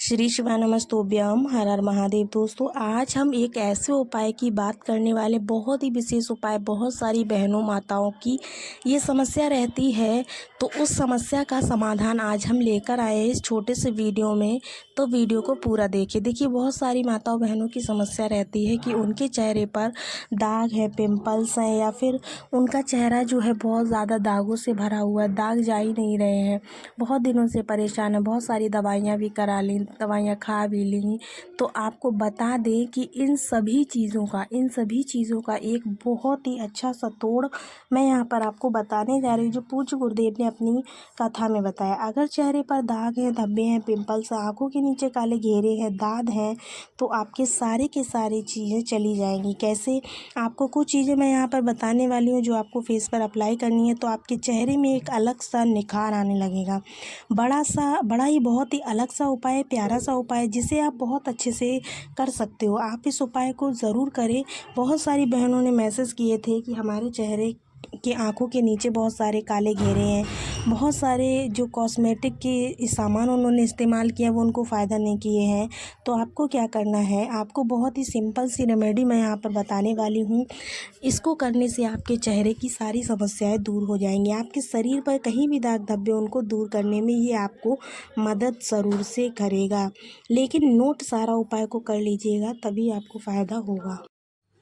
श्री शिवाय नमस्तुभ्यम हर हर महादेव। दोस्तों, आज हम एक ऐसे उपाय की बात करने वाले, बहुत ही विशेष उपाय। बहुत सारी बहनों माताओं की ये समस्या रहती है, तो उस समस्या का समाधान आज हम लेकर आए हैं इस छोटे से वीडियो में। तो वीडियो को पूरा देखिए। बहुत सारी माताओं बहनों की समस्या रहती है कि उनके चेहरे पर दाग है, पिंपल्स हैं, या फिर उनका चेहरा जो है बहुत ज़्यादा दागों से भरा हुआ है, दाग जा ही नहीं रहे हैं, बहुत दिनों से परेशान है, बहुत सारी दवाइयाँ भी करा ली, दवाइयाँ खा भी ली। तो आपको बता दें कि इन सभी चीज़ों का एक बहुत ही अच्छा सा तोड़ मैं यहाँ पर आपको बताने जा रही हूँ, जो पूज्य गुरुदेव ने अपनी कथा में बताया। अगर चेहरे पर दाग हैं, धब्बे हैं, पिंपल्स, आँखों के नीचे काले घेरे हैं, दाद हैं, तो आपके सारे के सारी चीज़ें चली जाएंगी। कैसे? आपको कुछ चीज़ें मैं यहाँ पर बताने वाली हूँ जो आपको फेस पर अप्लाई करनी है, तो आपके चेहरे में एक अलग सा निखार आने लगेगा। बड़ा ही बहुत ही अलग सा उपाय है, प्यारा सा उपाय है, जिसे आप बहुत अच्छे से कर सकते हो। आप इस उपाय को ज़रूर करें। बहुत सारी बहनों ने मैसेज किए थे कि हमारे चेहरे के आँखों के नीचे बहुत सारे काले घेरे हैं, बहुत सारे जो कॉस्मेटिक के सामान उन्होंने इस्तेमाल किया वो उनको फ़ायदा नहीं किए हैं। तो आपको क्या करना है, आपको बहुत ही सिंपल सी रेमेडी मैं यहाँ पर बताने वाली हूँ। इसको करने से आपके चेहरे की सारी समस्याएं दूर हो जाएंगी। आपके शरीर पर कहीं भी दाग धब्बे उनको दूर करने में ये आपको मदद ज़रूर से करेगा। लेकिन नोट सारा उपाय को कर लीजिएगा, तभी आपको फ़ायदा होगा।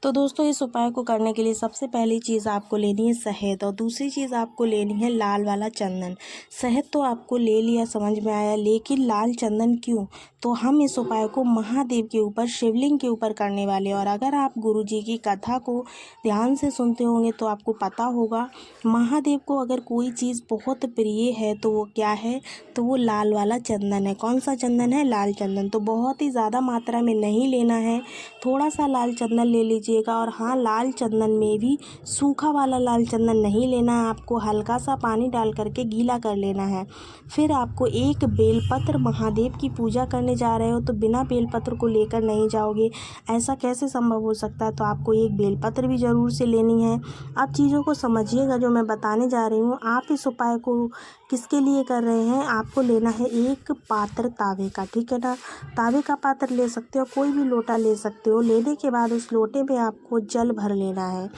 तो दोस्तों, इस उपाय को करने के लिए सबसे पहली चीज़ आपको लेनी है शहद, और दूसरी चीज़ आपको लेनी है लाल वाला चंदन। शहद तो आपको ले लिया, समझ में आया, लेकिन लाल चंदन क्यों? तो हम इस उपाय को महादेव के ऊपर, शिवलिंग के ऊपर करने वाले हैं। और अगर आप गुरुजी की कथा को ध्यान से सुनते होंगे तो आपको पता होगा, महादेव को अगर कोई चीज़ बहुत प्रिय है तो वो क्या है? तो वो लाल वाला चंदन है। कौन सा चंदन है? लाल चंदन। तो बहुत ही ज़्यादा मात्रा में नहीं लेना है, थोड़ा सा लाल चंदन ले लीजिएगा। और हाँ, लाल चंदन में भी सूखा वाला लाल चंदन नहीं लेना है, आपको हल्का सा पानी डाल करके गीला कर लेना है। फिर आपको एक बेलपत्र, महादेव की पूजा करने जा रहे हो तो बिना बेलपत्र को लेकर नहीं जाओगे, ऐसा कैसे संभव हो सकता है? तो आपको एक बेलपत्र भी ज़रूर से लेनी है। आप चीज़ों को समझिएगा जो मैं बताने जा रही हूँ। आप इस उपाय को किसके लिए कर रहे हैं? आपको लेना है एक पात्र तावे का, ठीक है ना? तावे का पात्र ले सकते हो, कोई भी लोटा ले सकते हो। लेने के बाद उस लोटे में आपको जल भर लेना है,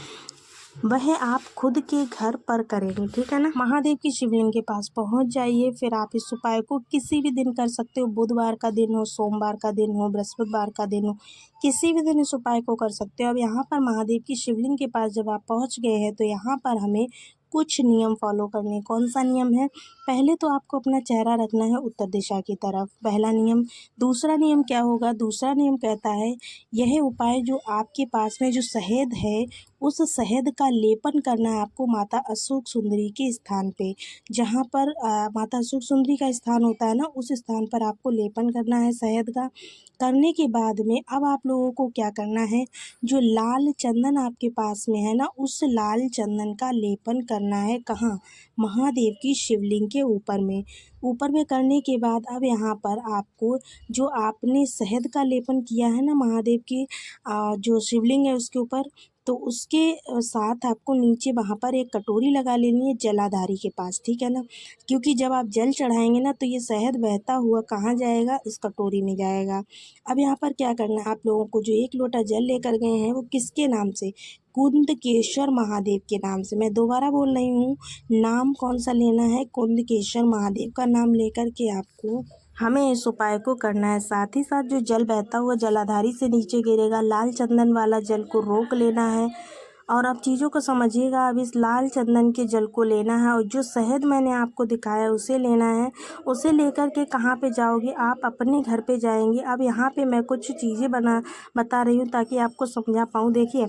वह आप खुद के घर पर करेंगे, ठीक है ना? महादेव की शिवलिंग के पास पहुंच जाइए। फिर आप इस उपाय को किसी भी दिन कर सकते हो, बुधवार का दिन हो, सोमवार का दिन हो, बृहस्पतिवार का दिन हो, किसी भी दिन इस उपाय को कर सकते हो। अब यहाँ पर महादेव की शिवलिंग के पास जब आप पहुँच गए हैं तो यहाँ पर हमें कुछ नियम फॉलो करने। कौन सा नियम है? पहले तो आपको अपना चेहरा रखना है उत्तर दिशा की तरफ, पहला नियम। दूसरा नियम क्या होगा? दूसरा नियम कहता है, यह उपाय जो आपके पास में जो शहद है, उस शहद का लेपन करना है आपको माता अशोक सुंदरी के स्थान पे। जहाँ पर माता अशोक सुंदरी का स्थान होता है ना, उस स्थान पर आपको लेपन करना है शहद का। करने के बाद में अब आप लोगों को क्या करना है, जो लाल चंदन आपके पास में है ना, उस लाल चंदन का लेपन करना है। कहाँ? महादेव की शिवलिंग के ऊपर में करने के बाद अब यहाँ पर आपको जो आपने शहद का लेपन किया है ना महादेव की जो शिवलिंग है उसके ऊपर, तो उसके साथ आपको नीचे वहाँ पर एक कटोरी लगा लेनी है जलाधारी के पास, ठीक है ना? क्योंकि जब आप जल चढ़ाएंगे ना तो ये शहद बहता हुआ कहाँ जाएगा? इस कटोरी में जाएगा। अब यहाँ पर क्या करना है, आप लोगों को जो एक लोटा जल लेकर गए हैं वो किसके नाम से? कुंदकेश्वर महादेव के नाम से। मैं दोबारा बोल रही हूँ, नाम कौन सा लेना है? कुंदकेश्वर महादेव का नाम लेकर के आपको हमें इस उपाय को करना है। साथ ही साथ जो जल बहता हुआ जलाधारी से नीचे गिरेगा, लाल चंदन वाला जल को रोक लेना है। और अब चीज़ों को समझिएगा, अब इस लाल चंदन के जल को लेना है और जो शहद मैंने आपको दिखाया उसे लेना है। उसे लेकर के कहाँ पे जाओगे? आप अपने घर पे जाएंगे। अब यहाँ पे मैं कुछ चीज़ें बता रही हूँ ताकि आपको समझा पाऊँ। देखिए,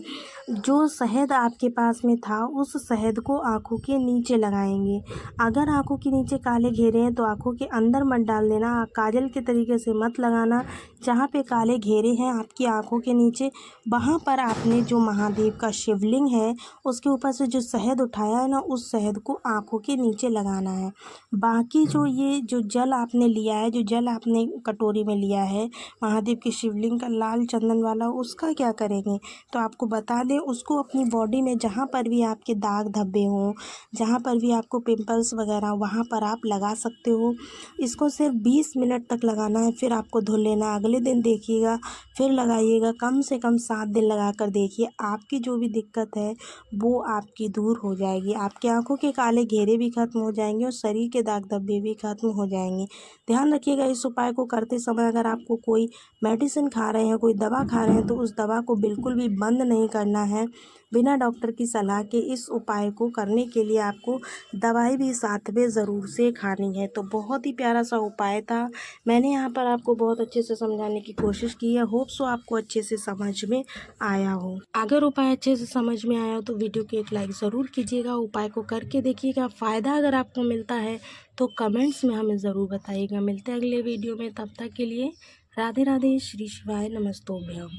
जो शहद आपके पास में था उस शहद को आँखों के नीचे लगाएंगे। अगर आँखों के नीचे काले घेरे हैं तो आँखों के अंदर मत डाल देना, काजल के तरीके से मत लगाना। जहाँ पे काले घेरे हैं आपकी आँखों के नीचे, वहाँ पर आपने जो महादेव का शिवलिंग शिवलिंग है उसके ऊपर से जो शहद उठाया है ना, उस शहद को आँखों के नीचे लगाना है। बाकी जो जल आपने लिया है, जो जल आपने कटोरी में लिया है महादेव की शिवलिंग का लाल चंदन वाला, उसका क्या करेंगे? तो आपको बता दें, उसको अपनी बॉडी में जहाँ पर भी आपके दाग धब्बे हों, जहाँ पर भी आपको पिंपल्स वगैरह वहाँ पर आप लगा सकते हो। इसको सिर्फ 20 मिनट तक लगाना है, फिर आपको धुल लेना। अगले दिन देखिएगा, फिर लगाइएगा। कम से कम 7 दिन लगा कर देखिए, आपकी जो भी दिक्कत है वो आपकी दूर हो जाएगी। आपकी आंखों के काले घेरे भी खत्म हो जाएंगे और शरीर के दाग धब्बे भी खत्म हो जाएंगे। ध्यान रखिएगा, इस उपाय को करते समय अगर आपको कोई मेडिसिन खा रहे हैं, कोई दवा खा रहे हैं, तो उस दवा को बिल्कुल भी बंद नहीं करना है। बिना डॉक्टर की सलाह के इस उपाय को करने के लिए आपको दवाई भी साथ में ज़रूर से खानी है। तो बहुत ही प्यारा सा उपाय था, मैंने यहाँ पर आपको बहुत अच्छे से समझाने की कोशिश की है। होप सो आपको अच्छे से समझ में आया हो। अगर उपाय अच्छे से समझ में आया हो तो वीडियो को एक लाइक ज़रूर कीजिएगा, उपाय को करके देखिएगा। फ़ायदा अगर आपको मिलता है तो कमेंट्स में हमें ज़रूर बताइएगा। मिलते हैं अगले वीडियो में, तब तक के लिए राधे राधे, श्री शिवाय, नमस्तोभ्यम।